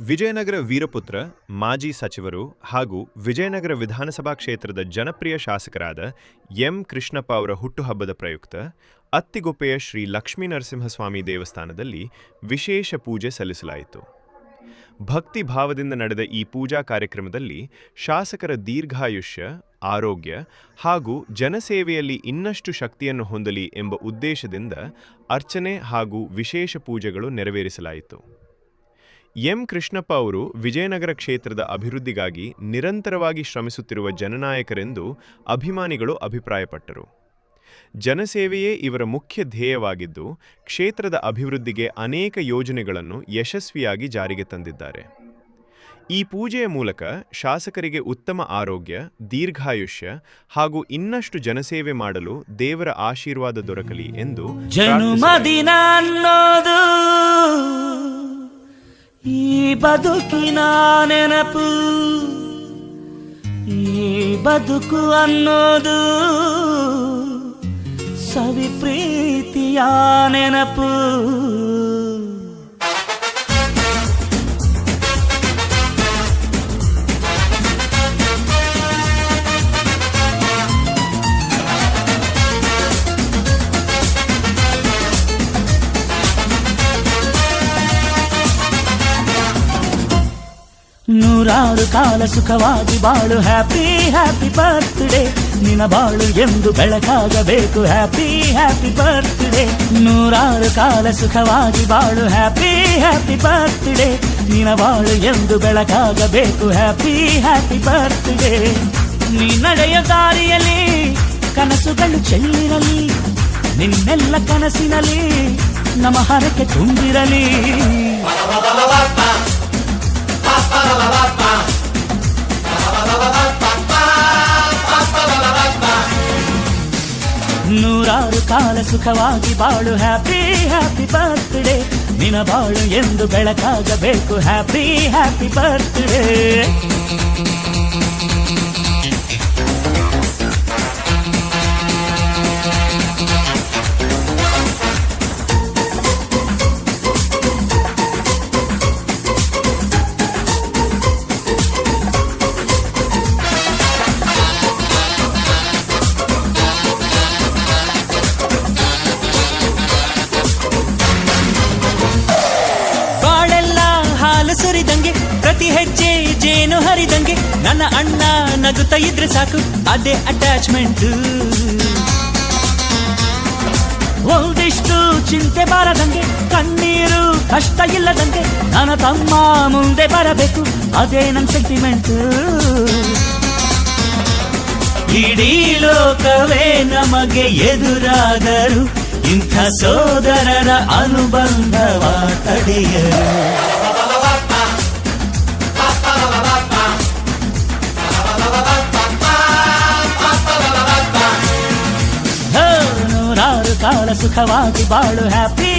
ವಿಜಯನಗರ ವೀರಪುತ್ರ ಮಾಜಿ ಸಚಿವರು ಹಾಗೂ ವಿಜಯನಗರ ವಿಧಾನಸಭಾ ಕ್ಷೇತ್ರದ ಜನಪ್ರಿಯ ಶಾಸಕರಾದ ಎಂ ಕೃಷ್ಣಪ್ಪ ಅವರ ಹುಟ್ಟುಹಬ್ಬದ ಪ್ರಯುಕ್ತ ಅತ್ತಿಗೊಪ್ಪೆಯ ಶ್ರೀ ಲಕ್ಷ್ಮೀ ನರಸಿಂಹಸ್ವಾಮಿ ದೇವಸ್ಥಾನದಲ್ಲಿ ವಿಶೇಷ ಪೂಜೆ ಸಲ್ಲಿಸಲಾಯಿತು. ಭಕ್ತಿ ಭಾವದಿಂದ ನಡೆದ ಈ ಪೂಜಾ ಕಾರ್ಯಕ್ರಮದಲ್ಲಿ ಶಾಸಕರ ದೀರ್ಘಾಯುಷ್ಯ, ಆರೋಗ್ಯ ಹಾಗೂ ಜನಸೇವೆಯಲ್ಲಿ ಇನ್ನಷ್ಟು ಶಕ್ತಿಯನ್ನು ಹೊಂದಲಿ ಎಂಬ ಉದ್ದೇಶದಿಂದ ಅರ್ಚನೆ ಹಾಗೂ ವಿಶೇಷ ಪೂಜೆಗಳು ನೆರವೇರಿಸಲಾಯಿತು. ಎಂ ಕೃಷ್ಣಪ್ಪ ಅವರು ವಿಜಯನಗರ ಕ್ಷೇತ್ರದ ಅಭಿವೃದ್ಧಿಗಾಗಿ ನಿರಂತರವಾಗಿ ಶ್ರಮಿಸುತ್ತಿರುವ ಜನನಾಯಕರೆಂದು ಅಭಿಮಾನಿಗಳು ಅಭಿಪ್ರಾಯಪಟ್ಟರು. ಜನಸೇವೆಯೇ ಇವರ ಮುಖ್ಯ ಧ್ಯೇಯವಾಗಿದ್ದು, ಕ್ಷೇತ್ರದ ಅಭಿವೃದ್ಧಿಗೆ ಅನೇಕ ಯೋಜನೆಗಳನ್ನು ಯಶಸ್ವಿಯಾಗಿ ಜಾರಿಗೆ ತಂದಿದ್ದಾರೆ. ಈ ಪೂಜೆಯ ಮೂಲಕ ಶಾಸಕರಿಗೆ ಉತ್ತಮ ಆರೋಗ್ಯ, ದೀರ್ಘಾಯುಷ್ಯ ಹಾಗೂ ಇನ್ನಷ್ಟು ಜನಸೇವೆ ಮಾಡಲು ದೇವರ ಆಶೀರ್ವಾದ ದೊರಕಲಿ ಎಂದು ಜನ್ಮದಿನ ಅನ್ನೋದು ಈ ಬದುಕಿನ ನೆನಪು, ಈ ಬದುಕು ಅನ್ನೋದು ಸವಿ ಪ್ರೀತಿಯ ನೆನಪು. ನೂರಾರು ಕಾಲ ಸುಖವಾಗಿ ಬಾಳು, ಹ್ಯಾಪಿ ಹ್ಯಾಪಿ ಬರ್ತ್ಡೇ, ನಿನ್ನ ಬಾಳು ಎಂದು ಬೆಳಕಾಗಬೇಕು, ಹ್ಯಾಪಿ ಹ್ಯಾಪಿ ಬರ್ತ್ಡೇ. ನೂರಾರು ಕಾಲ ಸುಖವಾಗಿ ಬಾಳು, ಹ್ಯಾಪಿ ಹ್ಯಾಪಿ ಬರ್ತ್ಡೇ, ನಿನ್ನ ಬಾಳು ಎಂದು ಬೆಳಕಾಗಬೇಕು, ಹ್ಯಾಪಿ ಹ್ಯಾಪಿ ಬರ್ತ್ಡೇ. ನೀ ನಡೆಯ ದಾರಿಯಲ್ಲಿ ಕನಸುಗಳು ಚೆಲ್ಲಿರಲಿ, ನಿನ್ನೆಲ್ಲ ಕನಸಿನಲ್ಲಿ ನಮ್ಮ ಹರಕೆ ತುಂಬಿರಲಿ. ನೂರಾರು ಕಾಲ ಸುಖವಾಗಿ ಬಾಳು, ಹ್ಯಾಪಿ ಹ್ಯಾಪಿ ಬರ್ತ್ಡೇ, ನಿನ್ನ ಬಾಳು ಎಂದು ಬೆಳಕಾಗಬೇಕು, ಹ್ಯಾಪಿ ಹ್ಯಾಪಿ ಬರ್ತ್ಡೇ. ಸುರಿದಂಗೆ ಪ್ರತಿ ಹೆಜ್ಜೆ ಜೇನು ಹರಿದಂಗೆ, ನನ್ನ ಅಣ್ಣ ನಗುತ್ತಾ ಇದ್ರೆ ಸಾಕು, ಅದೇ ಅಟ್ಯಾಚ್ಮೆಂಟ್. ಒಂದಿಷ್ಟು ಚಿಂತೆ ಬಾರದಂಗೆ, ಕಣ್ಣೀರು ಕಷ್ಟ ಇಲ್ಲದಂಗೆ, ನನ್ನ ತಮ್ಮ ಮುಂದೆ ಬರಬೇಕು, ಅದೇ ನನ್ನ ಸೆಂಟಿಮೆಂಟ್. ಇಡೀ ಲೋಕವೇ ನಮಗೆ ಎದುರಾದರು, ಇಂಥ ಸೋದರರ ಅನುಬಂಧವ ತಡೆಯರು. ನೂರಾರು ಕಾಲ ಸುಖವಾಗಿ ಬಾಳು, ಹ್ಯಾಪಿ